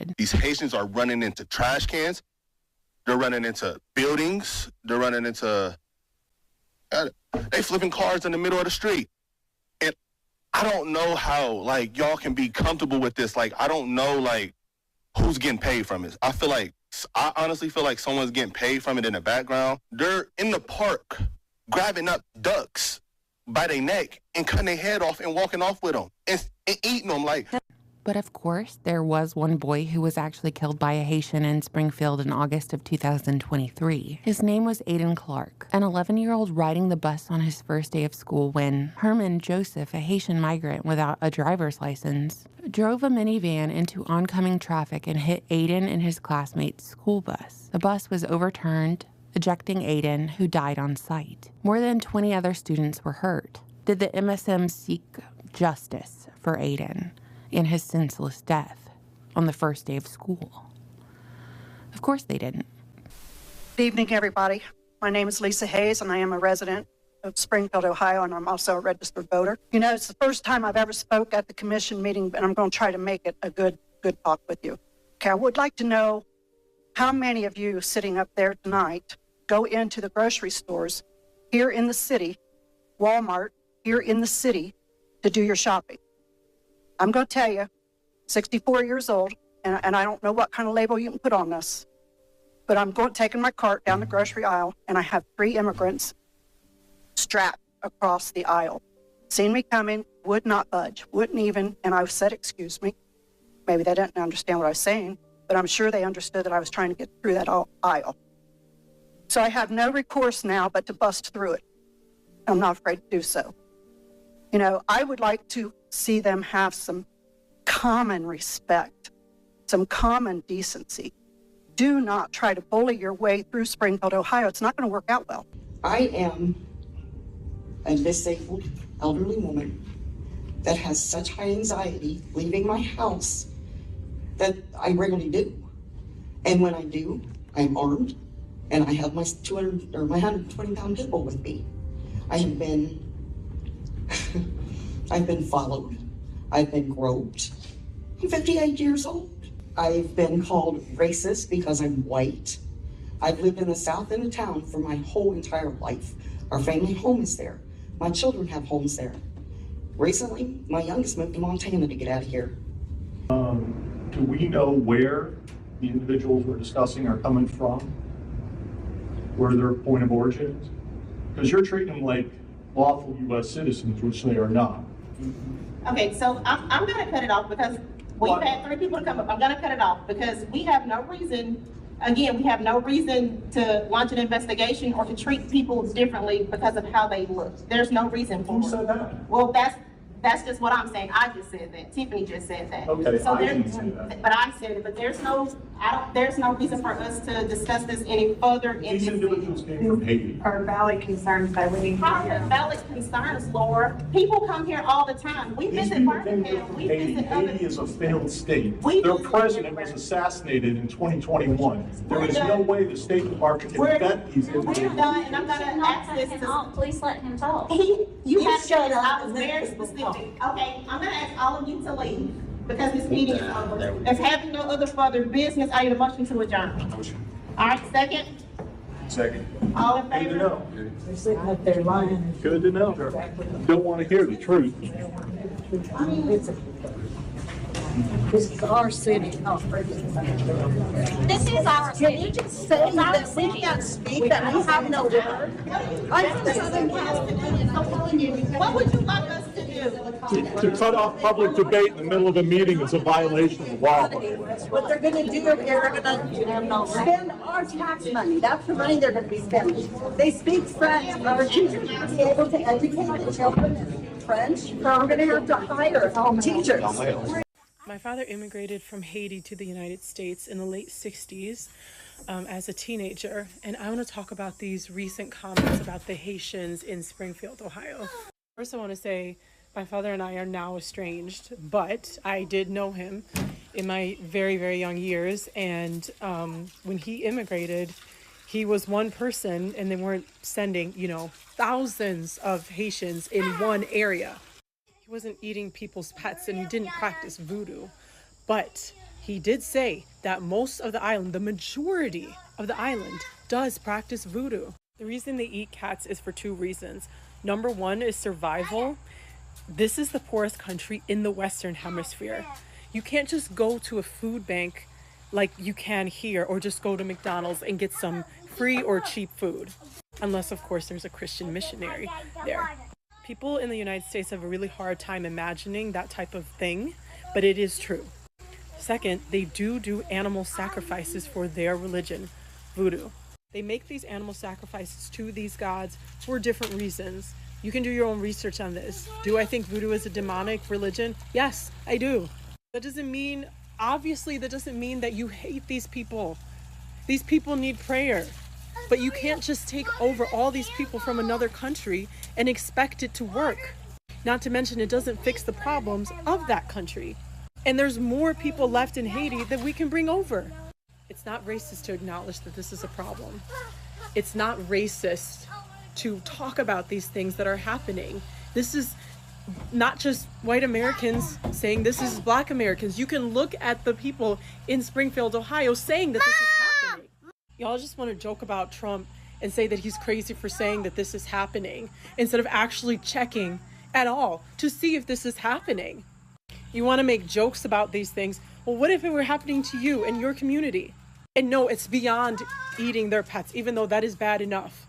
neighborhood. These Haitians are running into trash cans. They're running into buildings. They're running into... they flipping cars in the middle of the street. And I don't know how, like, y'all can be comfortable with this. Like, I don't know, like, who's getting paid from it. I honestly feel like someone's getting paid from it in the background. They're in the park grabbing up ducks by their neck and cutting their head off and walking off with them and eating them. Like. But of course, there was one boy who was actually killed by a Haitian in Springfield in August of 2023. His name was Aiden Clark, an 11-year-old riding the bus on his first day of school when Herman Joseph, a Haitian migrant without a driver's license, drove a minivan into oncoming traffic and hit Aiden and his classmates' school bus. The bus was overturned, ejecting Aiden, who died on site. More than 20 other students were hurt. Did the MSM seek justice for Aiden and his senseless death on the first day of school? Of course they didn't. Good evening, everybody. My name is Lisa Hayes, and I am a resident of Springfield, Ohio, and I'm also a registered voter. You know, it's the first time I've ever spoke at the commission meeting, and I'm going to try to make it a good talk with you. Okay, I would like to know how many of you sitting up there tonight go into the grocery stores here in the city, Walmart, here in the city, to do your shopping. I'm going to tell you, 64 years old, and I don't know what kind of label you can put on this, but I'm taking my cart down the grocery aisle, and I have 3 immigrants strapped across the aisle. Seen me coming, would not budge, wouldn't even, and I said, excuse me. Maybe they didn't understand what I was saying, but I'm sure they understood that I was trying to get through that aisle. So I have no recourse now but to bust through it. I'm not afraid to do so. You know, I would like to see them have some common respect, some common decency. Do not try to bully your way through Springfield, Ohio. It's not going to work out well. I am a disabled elderly woman that has such high anxiety leaving my house that I rarely do. And when I do, I'm armed and I have my 120-pound pit bull with me. I've been followed. I've been groped. I'm 58 years old. I've been called racist because I'm white. I've lived in the south end of town for my whole entire life. Our family home is there. My children have homes there. Recently, my youngest moved to Montana to get out of here. Do we know where the individuals we're discussing are coming from? Where their point of origin is? Because you're treating them like lawful U.S. citizens, which they are not. Okay, so I'm going to cut it off because we've had 3 people to come up. I'm going to cut it off because we have no reason, again, we have no reason to launch an investigation or to treat people differently because of how they look. There's no reason for it. Who said that? Well, that's just what I'm saying. I just said that. Tiffany just said that. Okay, so I didn't say that. But I said it. But there's no reason for us to discuss this any further. These individuals came from Haiti. Are valid concerns by living here. Valid concerns, Laura. People come here all the time. We visit Birmingham. We visit other. Haiti is a failed state. Their president was assassinated in 2021. There is no way the State Department can vet these individuals. We're done, and I'm going to ask this to... Please let him talk. You have shut up. I was very specific. Okay, I'm going to ask all of you to leave because this meeting is over. If having no other further business, I need a motion to adjourn. All right, second? Second. All in favor? Good to know. They're sitting up there lying. Good to know. Don't want to hear the truth. This is our city. This is our city. Can you just say that we can't speak, that we have no word? I'm from Southern California. What would you like us to do? To cut off public debate in the middle of a meeting is a violation of law. What they're going to do, they're going to spend our tax money. That's the money they're going to be spending. They speak French. Our teachers are able to educate the children in French, so we're going to have to hire teachers. My father immigrated from Haiti to the United States in the late 60s as a teenager, and I want to talk about these recent comments about the Haitians in Springfield, Ohio. First, I want to say my father and I are now estranged, but I did know him in my very, very young years, and when he immigrated, he was one person, and they weren't sending, thousands of Haitians in one area. He wasn't eating people's pets and he didn't practice voodoo, but he did say that most of the island, the majority of the island, does practice voodoo. The reason they eat cats is for two reasons. Number one is survival. This is the poorest country in the Western Hemisphere. You can't just go to a food bank like you can here, or just go to McDonald's and get some free or cheap food. Unless, of course, there's a Christian missionary there. People in the United States have a really hard time imagining that type of thing, but it is true. Second, they do animal sacrifices for their religion, voodoo. They make these animal sacrifices to these gods for different reasons. You can do your own research on this. Do I think voodoo is a demonic religion? Yes, I do. That doesn't mean, obviously, that doesn't mean that you hate these people. These people need prayer. But you can't just take over all these people from another country and expect it to work. Not to mention, it doesn't fix the problems of that country. And there's more people left in Haiti that we can bring over. It's not racist to acknowledge that this is a problem. It's not racist to talk about these things that are happening. This is not just white Americans saying this is Black Americans. You can look at the people in Springfield, Ohio saying that this is happening. Y'all just want to joke about Trump and say that he's crazy for saying that this is happening instead of actually checking at all to see if this is happening. You want to make jokes about these things. Well, what if it were happening to you and your community? And no, it's beyond eating their pets, even though that is bad enough.